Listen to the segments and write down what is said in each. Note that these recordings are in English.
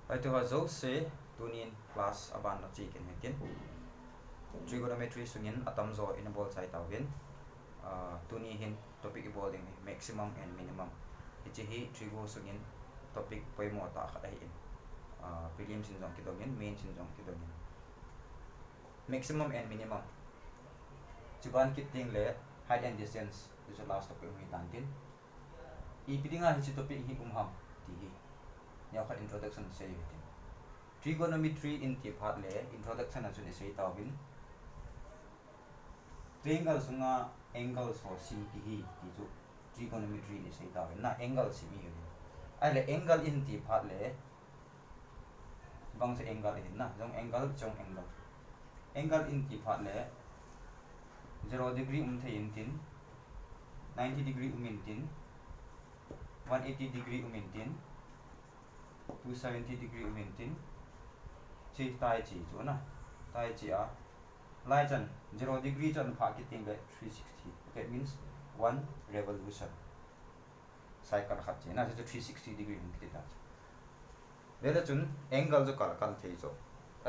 Vaiphei ha zo se tunin class aban na chi ken hekin trigonometry sungin atam zo in bol chai tawin tuni hin topic evolving maximum and minimum ichi hi trigo sungin topic poimo ta khadai in prelim sin jong kidongin main sin jong kidongin maximum and minimum chuban kiting le height and distance is the last topic mi tantin ipidinga hi topic hi umham ti hi nya khat introduction se yutin trigonometry in ti phat le introduction a chun se tawin triangle sunga angle so sim ti hi ti chu trigonometry ni se tawin na angle sim hi ai le angle in ti phat le bang se angle hin na jong angle angle in ti phat le 0 degree thein tin 90 degree in tin 180 degree in tin 270 degree in tin chi tai chi chu na tai chi a lai chan 0 degree chan pha ki ting le 360 that means one revolution cycle khat chi na chu 360 degree in ti ta le la chun angle jo kal kan thei zo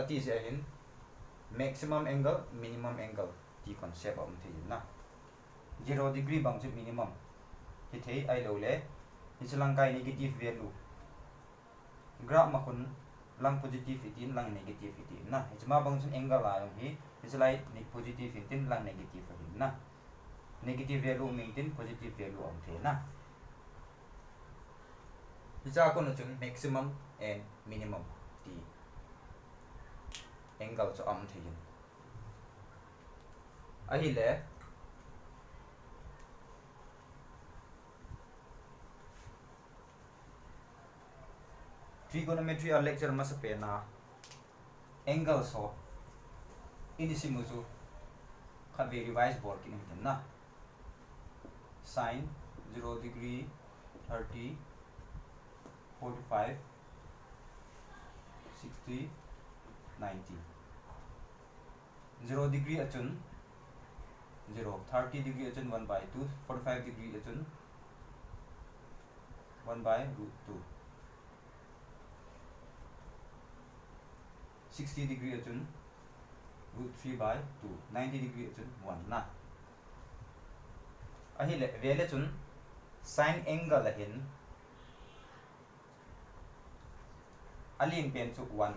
ati se hin maximum angle minimum angle ti concept om thei na 0 degree bang chu minimum hi thei ai lo le hi chalang kai negative value graph ma khun lang positive itin lang negative itin na hi chama bang chun angle la yong hi chalai positive itin lang negative hin na negative value maintain positive value om the na hi cha ko na chun maximum and minimum ti angle chu om thein ahi le trigonometry a lecture mas pe na angle so inisimu chu khat ve revise board kin hin na sin 0 degree 30 45 60 90 0 degree achun 0 30 degree achun 1 by 2 45 degree achun 1 by root 2 60 degree achun root 3 by 2 90 degree achun 1 na ahi le vele chun sin angle la hin alin pen chu 1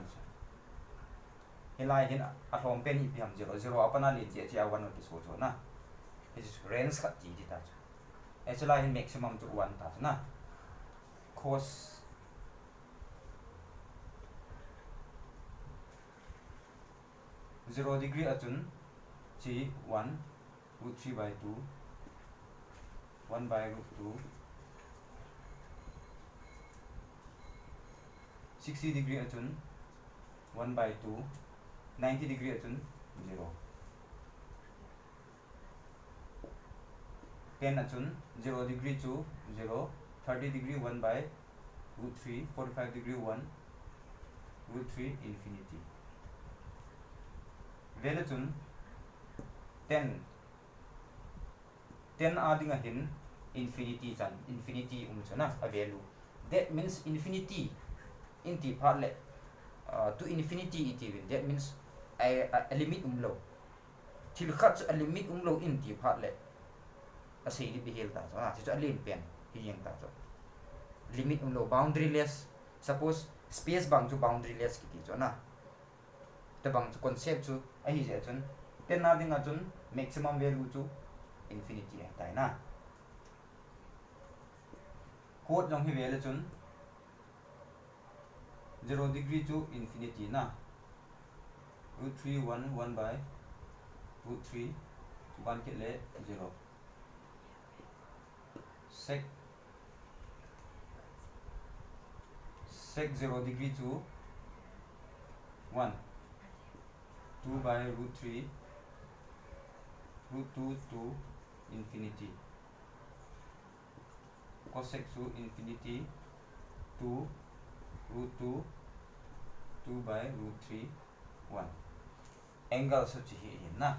hilai hin athom pen hi piam 0 0 apana li che chia 1 ki so cho na is range khat ti ti ta actually hin maximum chu 1 ta na cos 0 degree achun chi 1 root 3 by 2 1 by root 2 60 degree achun 1 by 2 90 degree achun 0 10 achun 0 degree chu 0 30 degree 1 by root 3 45 degree 1 root 3 infinity vele chun 10 adding a hin infinity chan infinity chana a value that means infinity in ti phat le to infinity it even that means a limit lo til khat a limit lo in ti phat le a sei di behel ta so ti a lim pen hi yang ta so limit lo boundaryless suppose space bang chu boundaryless ki ti so na the bang concept chu ai je chun 10 na ding a chun maximum value chu infinity ta na code jong hi vele chun 0 degree to infinity na root 3 1 1 by root 3 1 ke le 0 sec 0 degree to 1 2 by root 3 root 2 to infinity cosec to infinity 2 root 2 2 by root 3 1 angle so chi hi na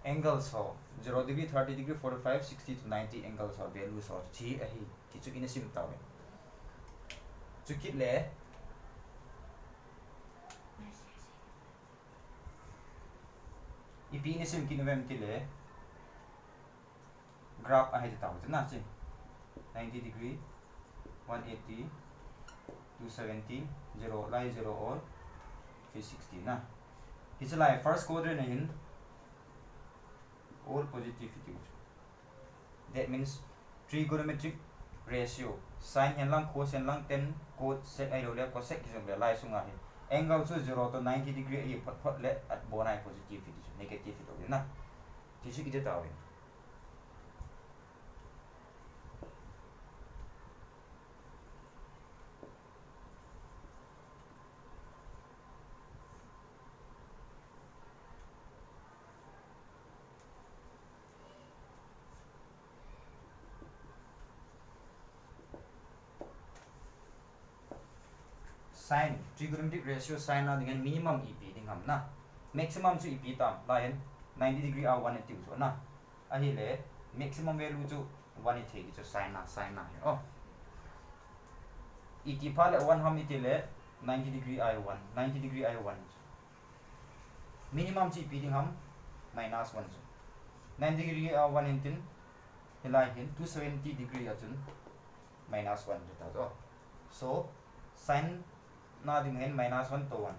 angles ho 0 degree 30 degree 45 60 to 90 angles ho values ho chi a hi ti chu in sim taw chu kit le ipi in sim kin vem ti le graph a hi taw na chi 90 degree 180 270 0 lai 0 or 360 na it's like first quadrant in all positivity. That means trigonometric ratio sin hen lang cos hen lang 10 cot sec ai lo le cosec ki le lai sunga hi angle chu 0 to 90 degree ai phat phat le at bonai positivity negative to na ti chu ki de taw sin trigonometric ratio sin na dengan minimum ep ding ham na maximum chu ep tam line 90 degree a 180 so na a hi le maximum value chu 180 ki chu sin na oh et pha le 1 ham it le 90 degree i1 90 degree i1 minimum chu ep ding ham minus 1 so 90 degree a1 intin hilai hin 270 degree a chun minus 1 ta so so sin na ding hen minus 1 to 1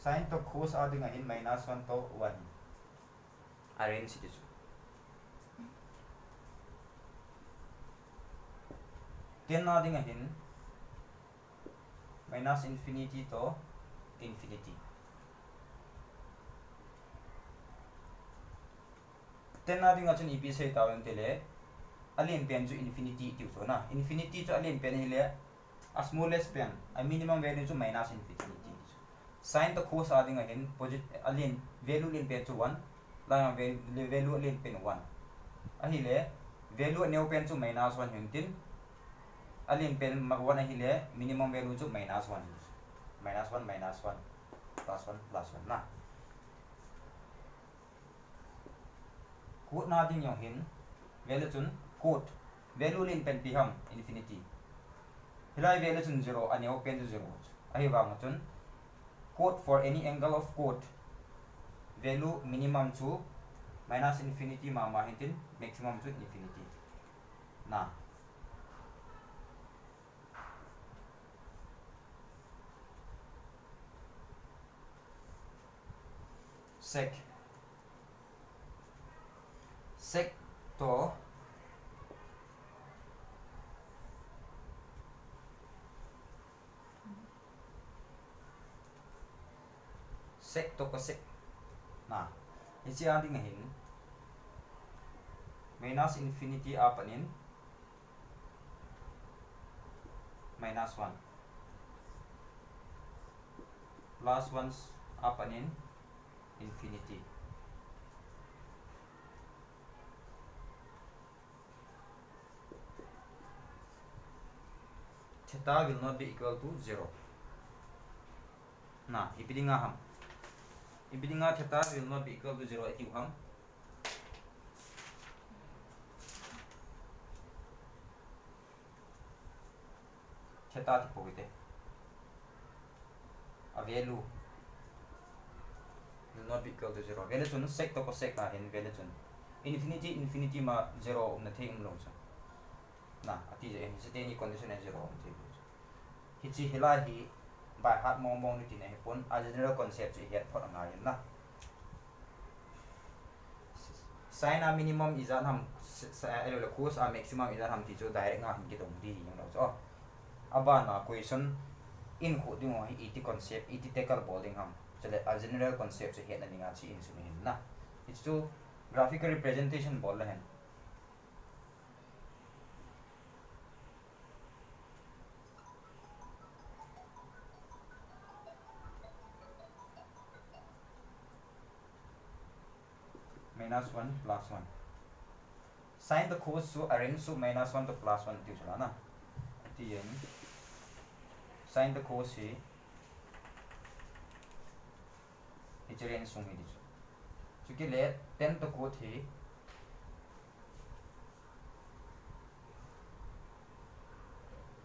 sin to cos a ding hen minus 1 to 1 arrange it is then na ding hen minus infinity to infinity then na ding achun ep sei tawen tele alien pen ju infinity ti so na infinity chu alien pen hele a smallest pen a minimum value chu minus infinity sin to cos a ding hen positive alien value len pen chu 1 la value alien pen 1 a hi le value new pen chu minus 1 hin tin alien pen mag 1 a hi le minimum value chu minus 1 minus 1 minus 1 plus 1 plus 1 na cot na ding yong hin value chun cot value len pen pi ham infinity hilai value chun 0 ani open to 0 ahi wang chun cot for any angle of cot value minimum to minus infinity ma hintin maximum to infinity na sec to sec to cosec na ichi ading hin minus infinity apanin minus 1 plus 1 apanin infinity theta will not be equal to 0 na ipidinga ham ibidinga theta will not be equal to 0 ati ham theta ti pogite a value will not be equal to 0 value chun sec to cosec na hin value chun infinity ma 0 na thing lo cha na ati je ni se ni condition 0 thi hichi hila hi by heart mong ni tin he pon a general concept chi het phot nga yin na sin a minimum is an ham ele cos a maximum is an ham ti chu direct nga hin ki dong di yang lo so aba na question in khu ding ho hi iti concept iti tackle bowling ham chale a general concept chi het na ninga chi in sumin na it's to graphical representation bol la hen minus 1 plus 1 sin the cos so arrange so minus 1 to plus 1 ti chula na ti yen sin the cos hi icheren sung hi di chu ki le 10 to quote he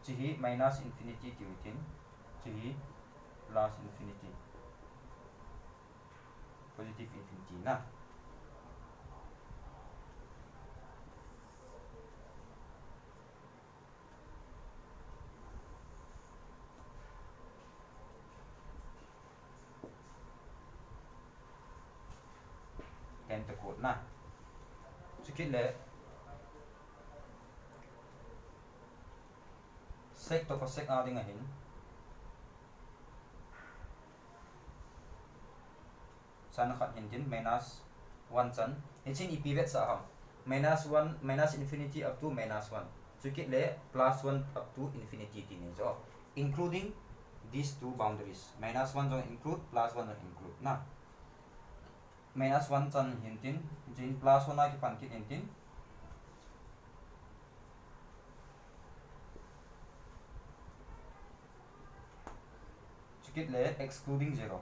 chi minus infinity ti within chi plus infinity positive infinity na 10 to quote na chukit le sec to cosec adding a hin san khat hin minus 1 chan it's in pivot sa ham minus 1 minus infinity up to minus 1 chukit le plus 1 up to infinity ti ne so including these two boundaries minus 1 don't include plus 1 don't include na minus 1 chan hintin jin plus 1 ki pan ki hintin chukit le excluding 0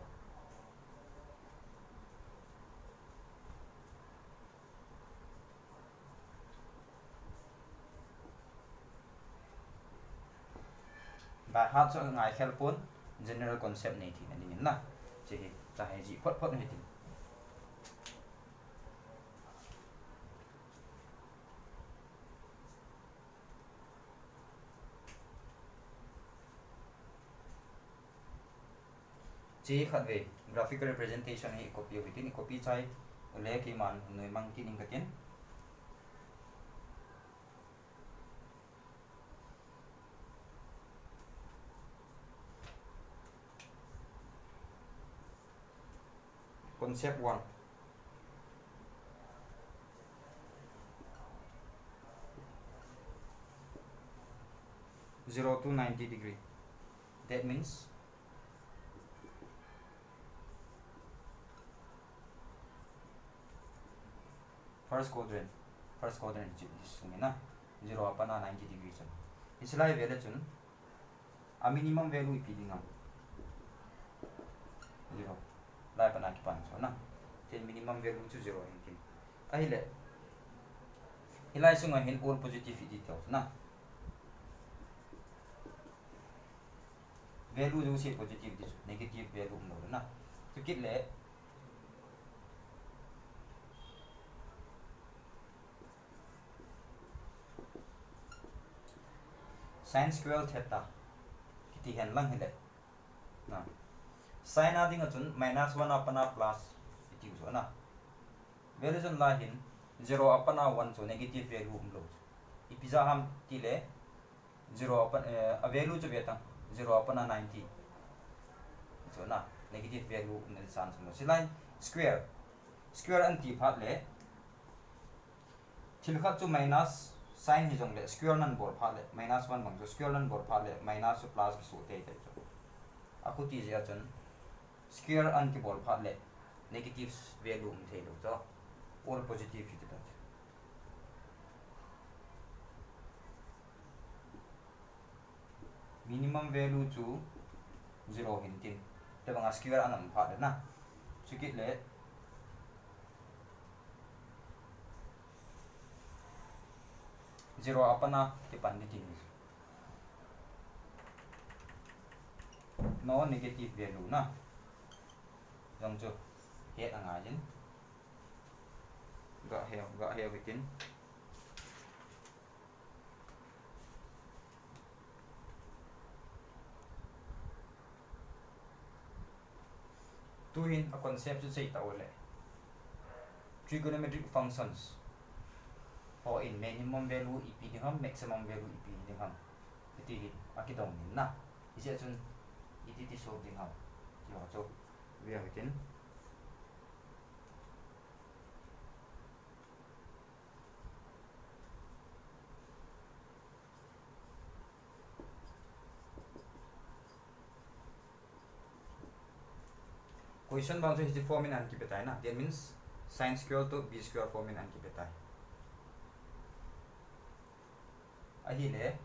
by heart so ngai khel pon general concept nei thi ani na che hi ta hai ji phot phot nei thi che khat ve graphical representation hi copy within copy chai le ki man noi mang ki ning ka ken concept 1 0 to 90 degree that means first quadrant sumina 0 apana 90 degree chun islai vele chun a minimum value ipidinga 0 lai pana ki pan so na then minimum value chu 0 hintin ahile ilai sunga hin all positive details na value jo se positive dis negative value no na to kit le sin square theta kiti hen lang hele na sin ading achun minus 1 apana plus iti so na value chun la hin 0 apana 1 so negative value umlo ipiza ham ti le 0 apan a value chu beta 0 apana 90 so na negative value umne san so si line square anti phat le thil khat chu minus sin hi jong le square nan bor phat le minus 1 bang so square nan bor phat le minus plus ki so te te so akuti je achun square anti bor phat le negative value um the lo so all positive hi ta minimum value chu 0 hintin te bang square anam phat na chikit le zero apana ti panditi no negative value na jong chu het anga jin ga he within tu in a concept chu sei ta ole trigonometric functions or in minimum value ip ni ham maximum value ip ni ham iti akidong ni na ise chun iti so ding ham yo cho we are within question bang so hisi form in an ki betai na that means sin square to b square form in an ki betai ahile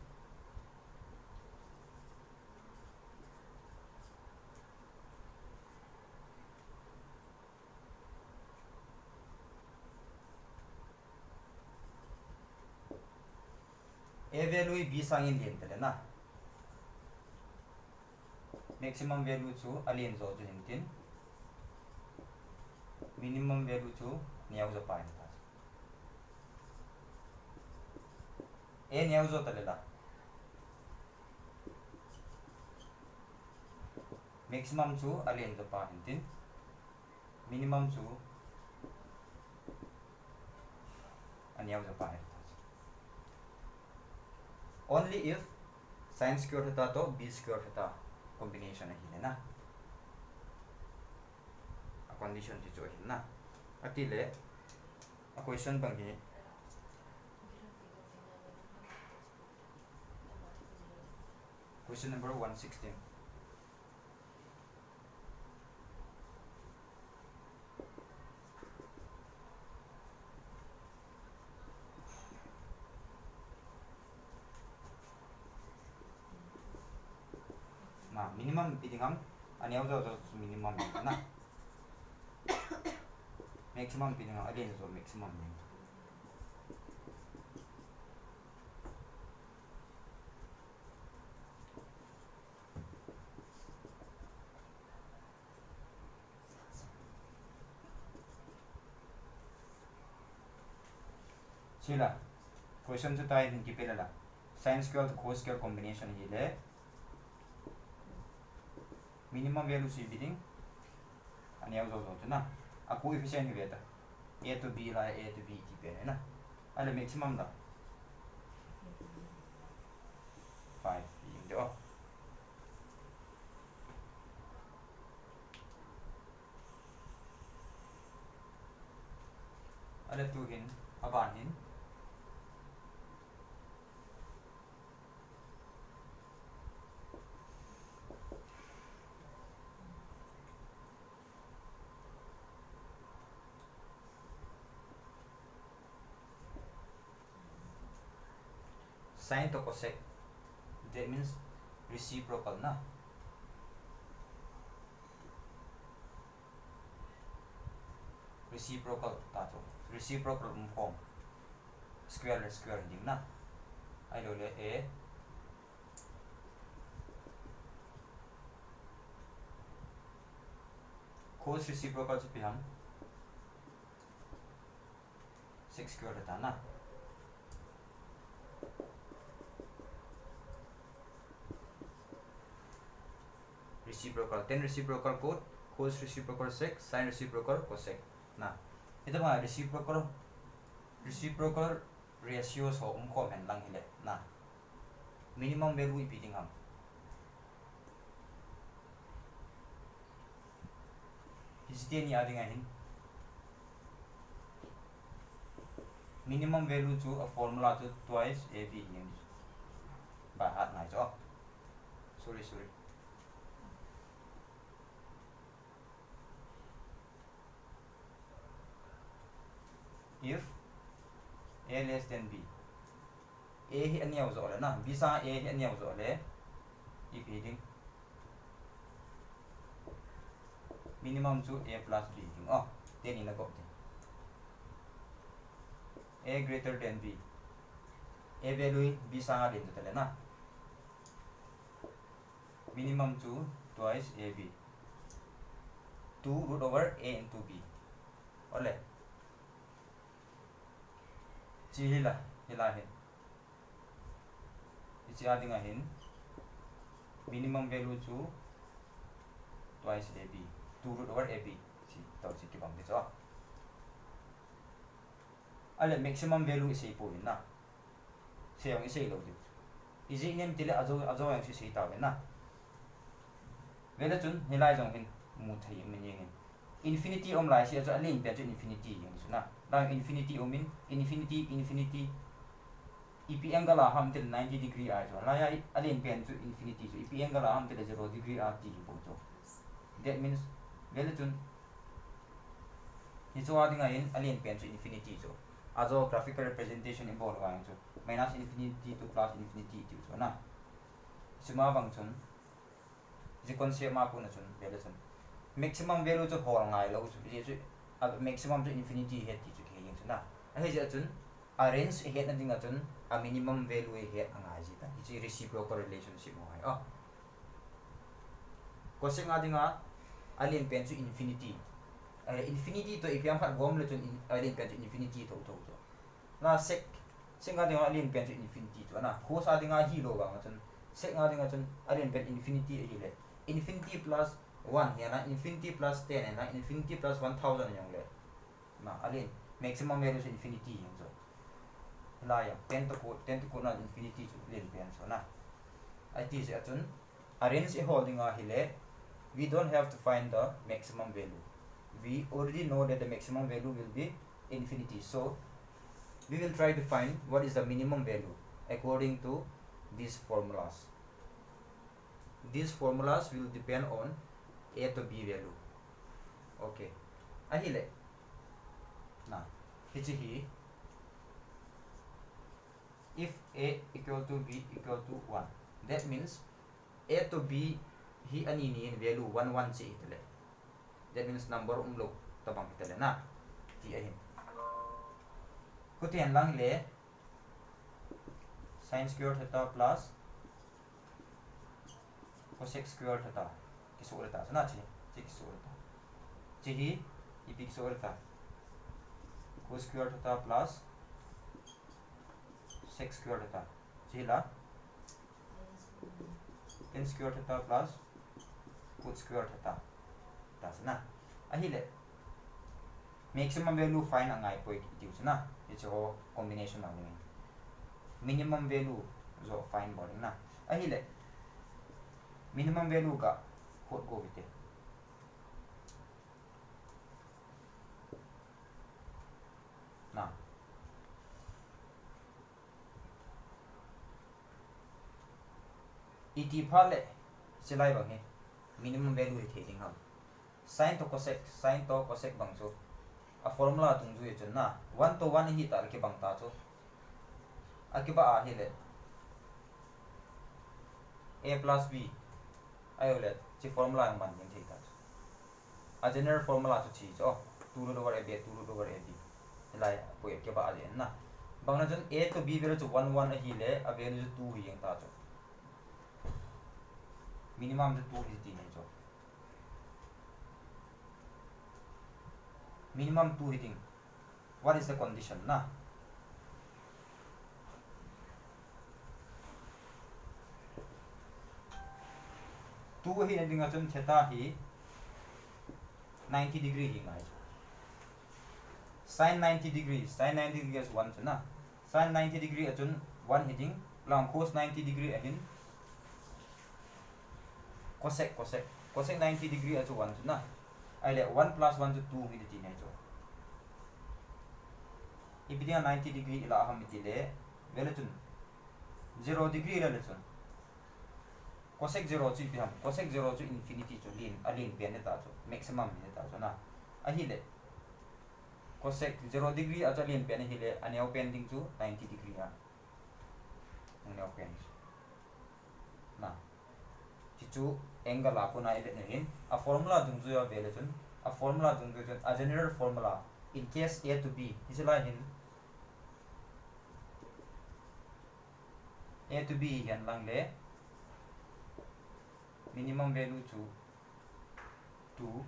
value b sang in lien tele na maximum value chu alien zo chu hintin minimum value chu niaw zo pa ta e niaw zo tele la maximum chu alien zo pa hintin minimum chu niaw zo pa only if sin square theta to b square theta combination hi na a condition ji cho hi na atile a question bang hi question number 116 minimum biddingham ani auzo zo minimum na maximum biddingham again zo maximum sila question to tayo hindi pala sin square to cos square combination hile minimum value si bidding ani auzo zo na a coefficient hi beta a to b la a to b ti pe na ale maximum da 5 yung do ale tu hin aban hin sin to cosec that means reciprocal na reciprocal tato reciprocal form square ding na ai lo le a cos reciprocal chu pihan 6 square ta na reciprocal 10 reciprocal cos cos reciprocal sec sin reciprocal cosec na ito mga reciprocal ratio so comment lang hile na minimum value ipiting ham hisiti ni ading ahin minimum value to a formula to twice ab yin ba hat na so sorry if a less than b a hi ani au zo le na b sa a hi ani au zo le if heading minimum to a plus b ding then in a go a greater than b a value b sa le to le na minimum to twice ab 2 root over a into b ole chi hila hin ichi ading ahin minimum value to twice ab 2 root over ab chi tau chi ki bang de so ale maximum value is po na se yong ise lo de iji nem tile ajo yang si ta be na vela chun hilai jong hin mu thai min yeng infinity om lai si ajo alin pe chu infinity yeng su na lang infinity omin infinity ep angle a ham til 90 degree a jo la ya alien pen chu infinity chu ep angle a ham til 0 degree a ti bo jo that means vela chun hi chu adinga in alien pen chu infinity jo ajo graphical representation involve wa jo minus infinity to plus infinity ti jo na sima bang chun ji concept ma pu na chun vela chun maximum value chu hol ngai lo chu ji chu maximum to infinity het ti chu ke yeng chu na a he ja chun a range head na dinga chun a minimum value head anga jita ichi reciprocal relationship mo hai cosec nga dinga alien pen chu infinity infinity to ipiam phat gom le chun alien pen chu infinity to na sec nga dinga alien pen chu infinity to na cos a dinga hi lo ga chun sec nga dinga chun alien pen infinity hi le infinity plus 1 ya na infinity plus 10 na infinity plus 1000 yang le na alien maximum value is infinity yang so la ya 10 to ko na infinity chu len pen so na it is a chun arrange a holding a hile we don't have to find the maximum value. We already know that the maximum value will be infinity, so we will try to find what is the minimum value according to these formulas. These formulas will depend on a to b value. Okay, ahile na hichi if a equal to b equal to 1, that means a to b hi ani ni value 11 chi itale, that means number umlo tabang itale na ti ahin kutian lang le sin square theta plus cosec square theta kisura ta na chi kisura ta chi hi ipik sura ta cos square theta plus sec square theta chi la tan square theta plus cot square theta tas na ahile maximum value find angai point itius na it's a combination of minimum value zo find boring na ahile minimum value ka hot go bite na iti phale silai bang he minimum value he thing ha sin to cosec bang so a formula tung ju chun na 1 to 1 hi tar ke bang ta cho akiba a hi le a plus b ayo le chi formula ang man thei ta a general formula chu chi cho 2 root over a b 2 root over a b lai po ke ba a na bang na chun a to b value chu 1 1 hi le a value chu 2 hi yang ta cho minimum chu 2 hi ti nei cho minimum 2 hitting. What is the condition na? Two hi na dinga chun theta hi 90 degree hi ngai sin 90 degree is 1 chuna sin 90 degree achun 1 hitting long cos 90 degree ahin cosec 90 degree achu 1 chuna aile 1 plus 1 to 2 hi ti nei cho ibidinga 90 degree ila aham itile vele chun 0 degree la chun cosec 0 chu biham cosec 0 chu infinity chu alin pen ta chu maximum ni ta chu na ahile cosec 0 degree acha lin pen hile aneu pen ding chu 90 degree a aneu pen na ti chu angle a ko na ile ne a formula dung ju ya vele chun a formula dung ju a general formula in case a to b is la hin a to b yan lang le minimum value to 2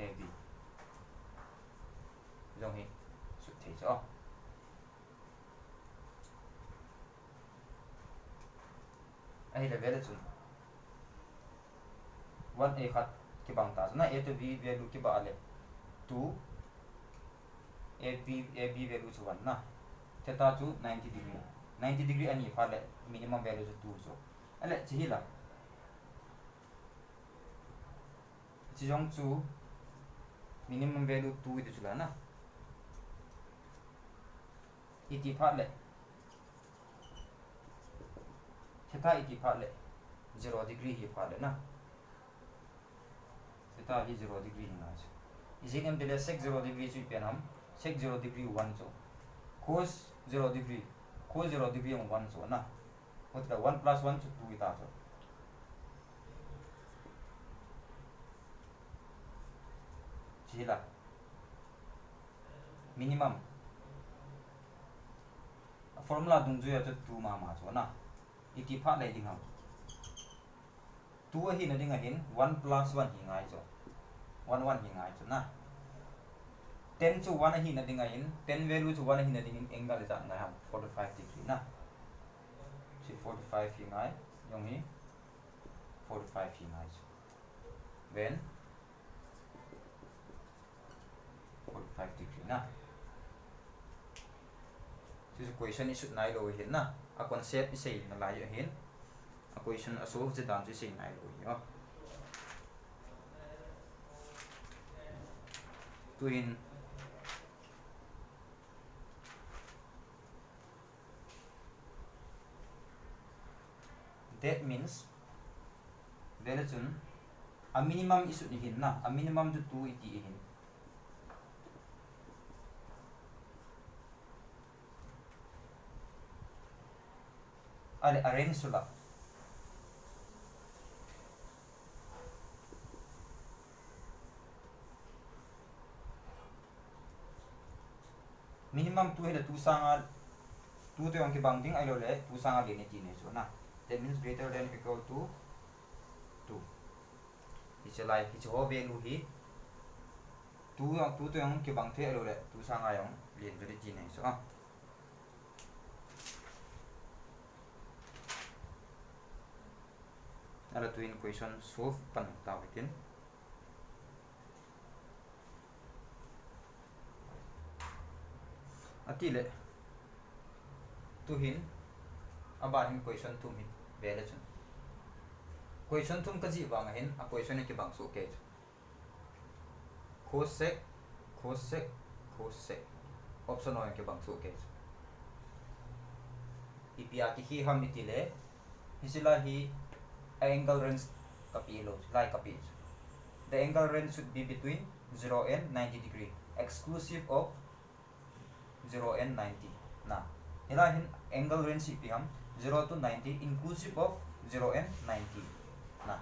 ab jong hi su thei cho ai le vele chun 1 a khat ki bang ta na a to b value ki ba le 2 ab value chu 1 na theta chu 90 degree ani pha le minimum value chu 2 so ale chi la chi jong chu minimum value 2 itu chula na iti pha le theta iti pha le 0 degree hi pha le na theta hi 0 degree na cha isingam dele sec 0 degree chu penam sec 0 degree 1 so cos 0 degree 1 so na मतलब 1 plus 1 to 2 ita so chila minimum formula dung ju ya chu 2 ma ma chu na iti pha lai ding ha 2 hi na ding a hin 1 plus 1 hi ngai chu 1 1 hi ngai chu na 10 chu 1 hi na ding a hin 10 value chu 1 hi na ding in angle ja ngai ha 45 degree na chi 45 hi ngai yong hi 45 hi ngai chu then 45 degree na this equation is nai lo hin na a concept is say na la yo hin a question a solve the dan is say nai lo yo twin that means there is a minimum is ni hin na a minimum to 2 iti hin ale arrange sula minimum 2 hele 2 sanga 2 to ang kibang ding ai lo le 2 sanga le ni ti ne so na that means greater than equal to 2 it's like it's ho value hi 2 to ang kibang the ai lo le 2 sanga yong len de ti ne so ala twin equation solve pan ta witin atile tu hin aba hin question tum hin bele chun question tum ka ji bang hin a question ki bang so ke cosec cosec cosec option o ki bang so ke ipia ki hi ham itile hisila hi angle range kapilo like kapi the angle range should be between 0 and 90 degree exclusive of 0 and 90 na ila hin angle range ipiham 0 to 90 inclusive of 0 and 90 na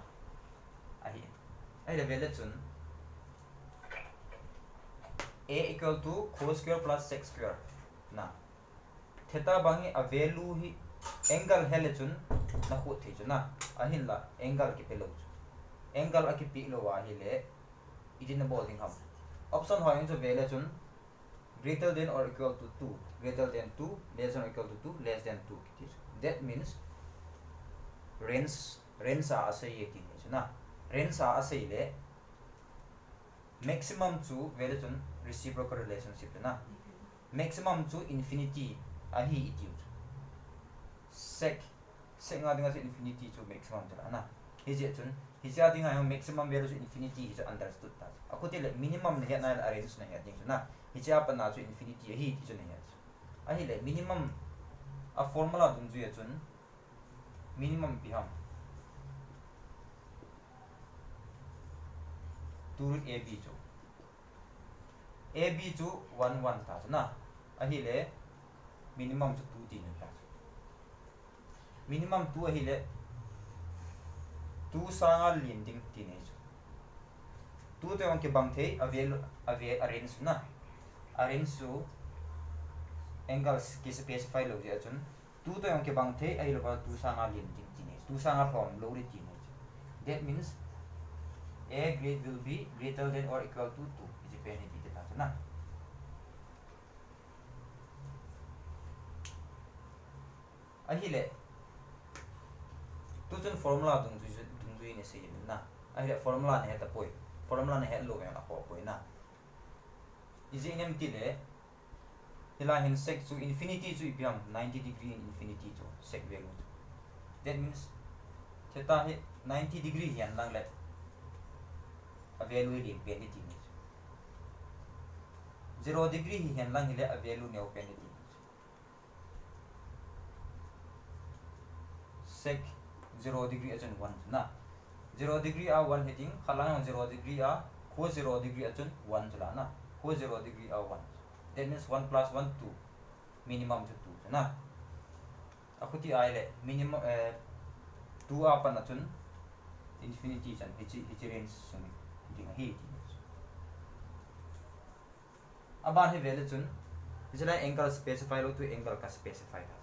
ai level chun a equal to cos square plus sec square na theta bangi a value hi angle hele chun na khu thi chuna ahin la angle ki pelo angle aki pi lo wa hi le idin bowling ham option hoing cho vele chun greater than or equal to 2 greater than 2 less than or equal to 2 less than 2 kiti that means range a asai yeti chuna range a asai le maximum to vele chun reciprocal relationship na maximum to infinity ahi iti sec nga dinga so infinity to maximum jala na hije chun hija dinga yo maximum value to infinity is understood ta akuti le minimum le na arrange na ya ding na hija pa na to infinity hi ti chun ya ahi le minimum a formula dun ju ya chun minimum biham 2 root ab jo ab jo 1 1 ta na ahi le minimum to 2 ti na ta minimum 2 hi le 2 sanga linding teenage 2 te on ke bang the ave arrange na arrange so angles ki specify lo ja chun 2 te on ke bang the ai lo ba 2 sanga linding teenage 2 sanga from low teenage that means a grade will be greater than or equal to 2 is penalty ta na ahi le tu chun formula dung ju ne se na ai formula ne ta poi formula ne hello me ko poi na is in empty le ila hin sec to infinity to ipiam 90 degree in infinity to sec value that means theta he 90 degree hian lang le a value le penalty 0 degree hian lang le a value ne penalty sec 0 degree achun 1 na 0 degree a 1 heading khalang 0 degree a cos 0 degree achun 1 chula na cos 0 degree a 1 that means 1 plus 1 2 minimum to 2 na akuti ai le minimum 2 a pan achun infinity chan hichi range sumi dinga hi ti aban he vele chun is like angle specify lo to angle ka specify ta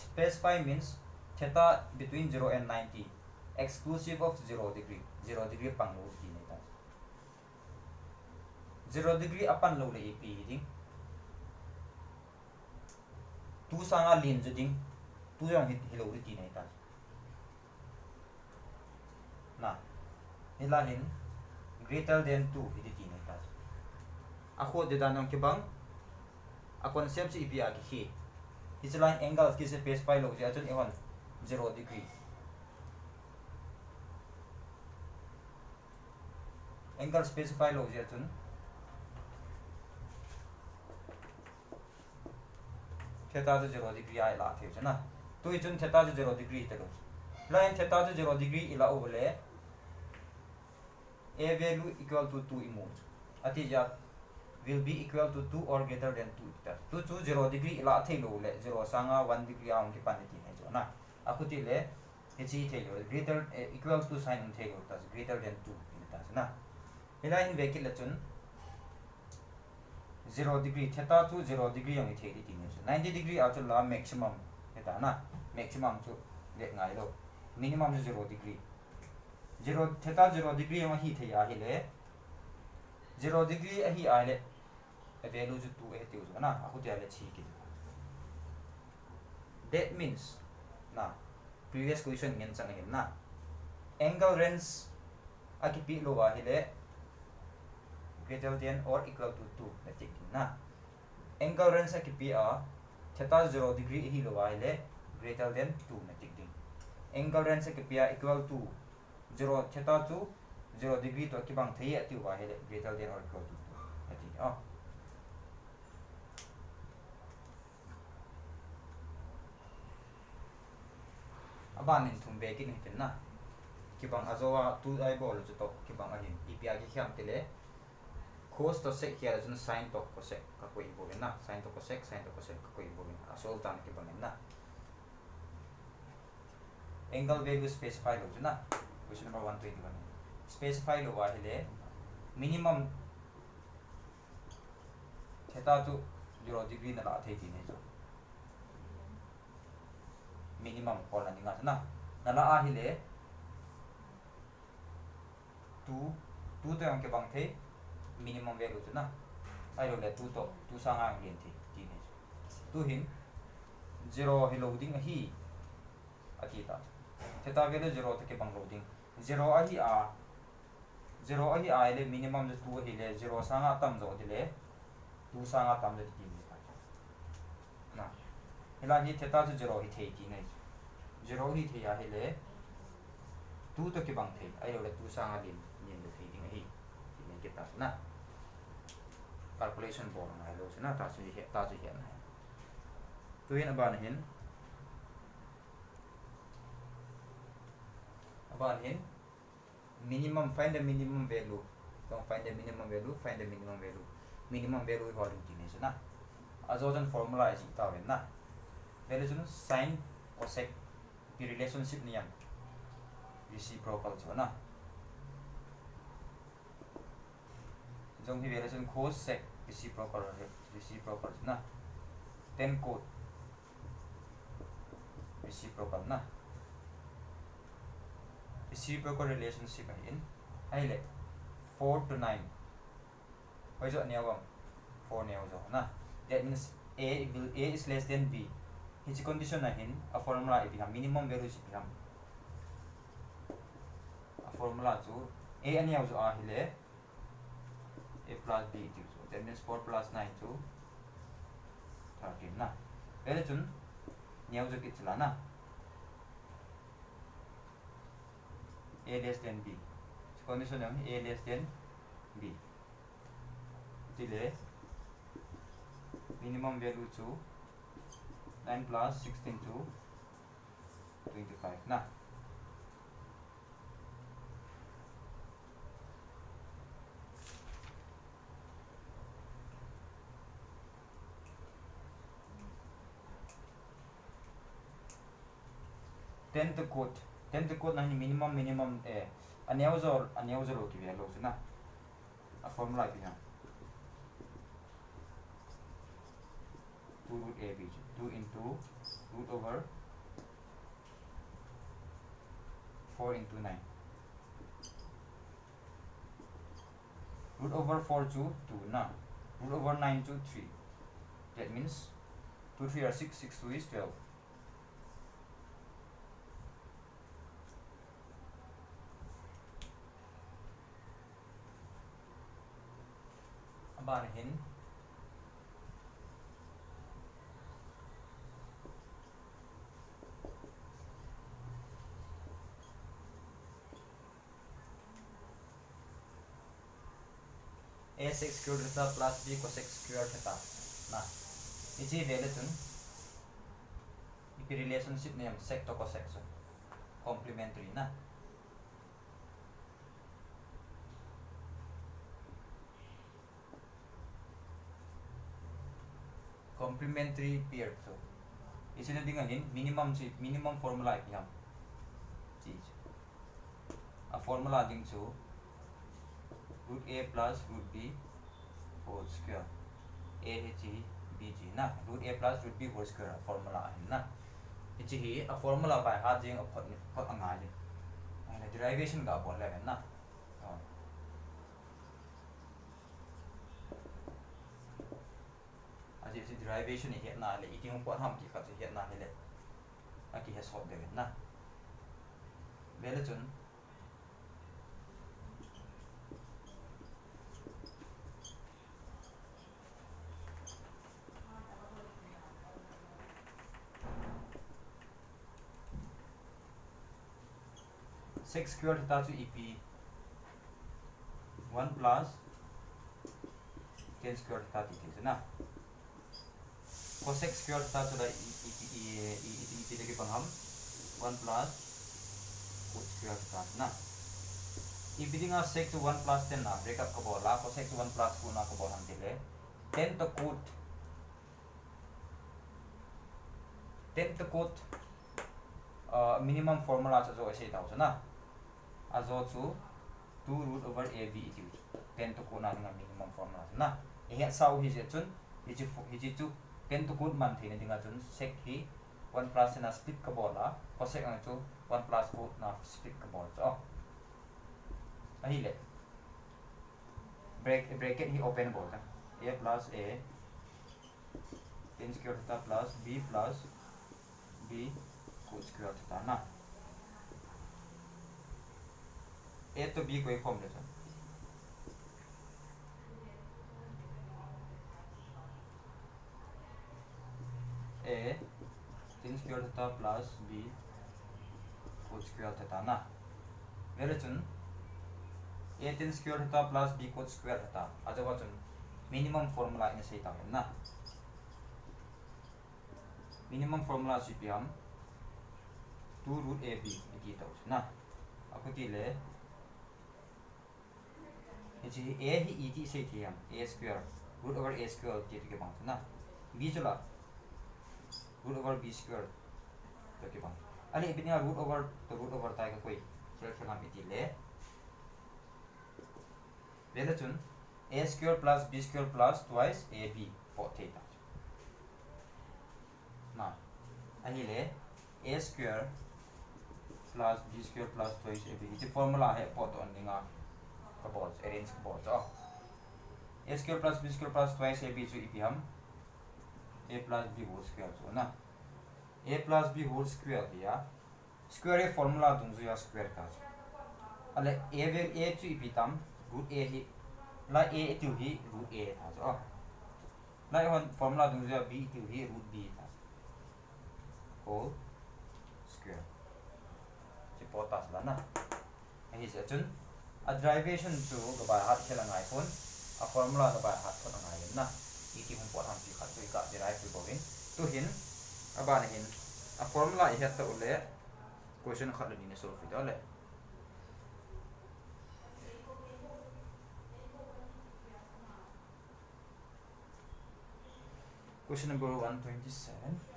specify means theta between 0 and 90 exclusive of 0 degree 0 degree pang lo ti nei ta 0 degree apan lo le ep ding tu sanga lin ju ding tu yong hi lo ri ti nei ta na hilahin greater than 2 hi ti nei ta ako de danong ke bang a concept si ep a ki is line angle ki specify lo ja chun ewan 0 degree angle specify lo ja chun theta to 0 degree ai la the chana tu chun theta to 0 degree te lo line theta to 0 degree ila ovale a value equal to 2 image ati ja will be equal to 2 or greater than 2 ta tu chu 0 degree ila the lo le 0 sanga 1 degree aung ki pan ti hai jo na akuti le hi the lo greater equal to sign the lo ta greater than 2 ta na ila in vekil la chun 0 degree theta to 0 degree yang the ti ni 90 degree a chu la maximum eta na maximum chu le ngai lo minimum 0 degree 0 theta 0 degree yang hi the ya hi le 0 degree a hi ai le a value ju 2 e ti u na akuti ale chi ki that means na previous question ngen chang hin na angle range akipi lo wa hi le greater than or equal to 2 na tik na angle range akipi a theta 0 degree hi lo wa hi le greater than 2 na tik ding angle range akipi a equal to 0 theta to 0 degree to ki bang thei ati wa hi le greater than or equal to 2 na tik aban in thum be ki ni tin na ki bang azowa 2 ai bol ju to ki bang ahin ipia ki hyam tele cos to sec here jun sin to cosec ka ko ibo na sin to cosec ka ko ibo na asol tan ki bang na angle value specify lo na question number 121 specify lo wa hele minimum theta to 0 degree na la the ti ne jo minimum or na ninga na nala a hele 2 to yang ke bang the minimum value chu na ai lo le 2 to 2 sanga ngin thi ti ne tu hin 0 hi loading hi ati ta theta value 0 to ke bang loading 0 a hi a 0 a hi a le minimum ju 2 hi le 0 sanga tam zo ti le 2 sanga tam je ti ni ta na hila hi theta ju 0 hi the ti ne 0 hi the ya hi le 2 to ke bang the ai lo le 2 sanga din nin de thi ding hi ti ne ke ta na calculation board na lo na ta su he na tu hin aban hin minimum find the minimum value don't find the minimum value find the minimum value holding ti ne na azojan formula is ta wen na value jun sin cosec the relationship ni yan reciprocal chu na jong hi value jun cos sec reciprocal na tan cot reciprocal na reciprocal relationship in ai le 4 to 9 hoi jo newam 4 new jo na that means a is less than b his condition na hin a formula ibiham minimum value ibiham a formula chu a ani au jo a hi le a plus b ti so that means 4 plus 9 to 13 na value chun new jo ki chila na a less than b condition yang a less than b tile minimum value to 9 plus 16 to 25 na tenth code na minimum aneuzo lo ki value na a formula ki na 2 root a b 2 into root over 4 into 9 root over 4 to 2 na root over 9 to 3 that means 2 3 are 6 6 2 is 12 aban hin a sec square theta plus b cosec square theta na ichi vele chun ipi relationship name sec to cosec so complementary na complementary pair so ichi na dingan hin minimum formula ipiam chi a formula ding chu root a plus root b whole square a h b g na root a plus root b whole square formula na ichi hi a formula by ha jing a phot angai ji ana derivation ga bon le na aji si derivation hi na le iting pot ham ki kha hi na le aki has hot de na vele chun sec square theta chu ep 1 plus tan square theta ti na cosec square theta chu la ep de ki pangham 1 plus cot square theta na ep dinga sec to 1 plus 10 na break up ka bola cosec to 1 plus 2 na ka bola dile 10 to cot minimum formula cha jo ase ta na azo chu 2 root over ab itu 10 to cot na dinga minimum formula na e ha sau hi je chun hi chu 10 to cot man thine dinga chun sec hi 1 plus na split ka bola cosec ang chu 1 plus cot na split ka bol so ahi le bracket hi open bol ta a plus a tan square theta plus b plus b cot square theta na a to b koi form le a tan square theta plus b cot square theta na vele chun a tan square theta plus b cot square theta ajawa chun minimum formula in sei ta na minimum formula cpm 2 root ab iti ta na akuti le ichi a hi iti sei thiam a square root over a square ti ke bang na b chula root over b square to ke bang ali ibinya root over ta ka koi khela iti le vele chun a square plus b square plus twice ab for theta na ani le a square plus b square plus twice ab iti formula hai pot on ninga ka bols arrange ka bols a square plus b square plus twice ab chu ipm a plus b whole square chu na a plus b whole square ya square e formula dung ju ya square ka ale a vel a chu ipitam root a hi la a tu hi root a tha so la on formula dung ju ya b tu hi root b tha whole square chi potas la na hi se chun a derivation chu ga ba hat khela ngai phone a formula ga ba hat khona ngai na iti hum pot ham chi khat tu ka derive tu bowin tu hin aba na hin a formula I het ta ule question khat le ni solve fi le question number 127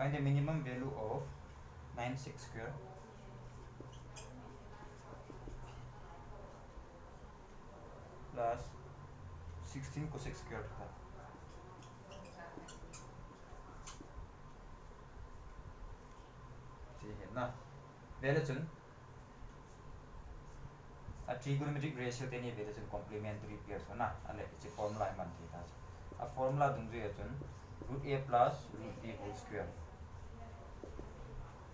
5 find the minimum value of 9 sec square plus 16 cosec square था ठीक है ना value चुन a trigonometric ratio te ni value chun complementary pairs ho na ale che formula man thi ta a formula dung ju chun root a plus root b whole square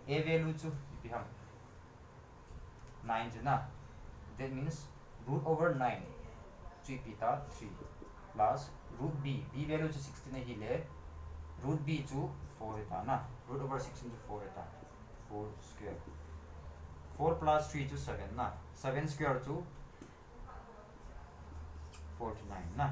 a value chu biham 9 na that means root over 9 3 pita 3 plus root b value chu 16 hi le root b chu 4 eta na root over 16 chu 4 eta 4 square 4 plus 3 to 7 na 7 square to 49 na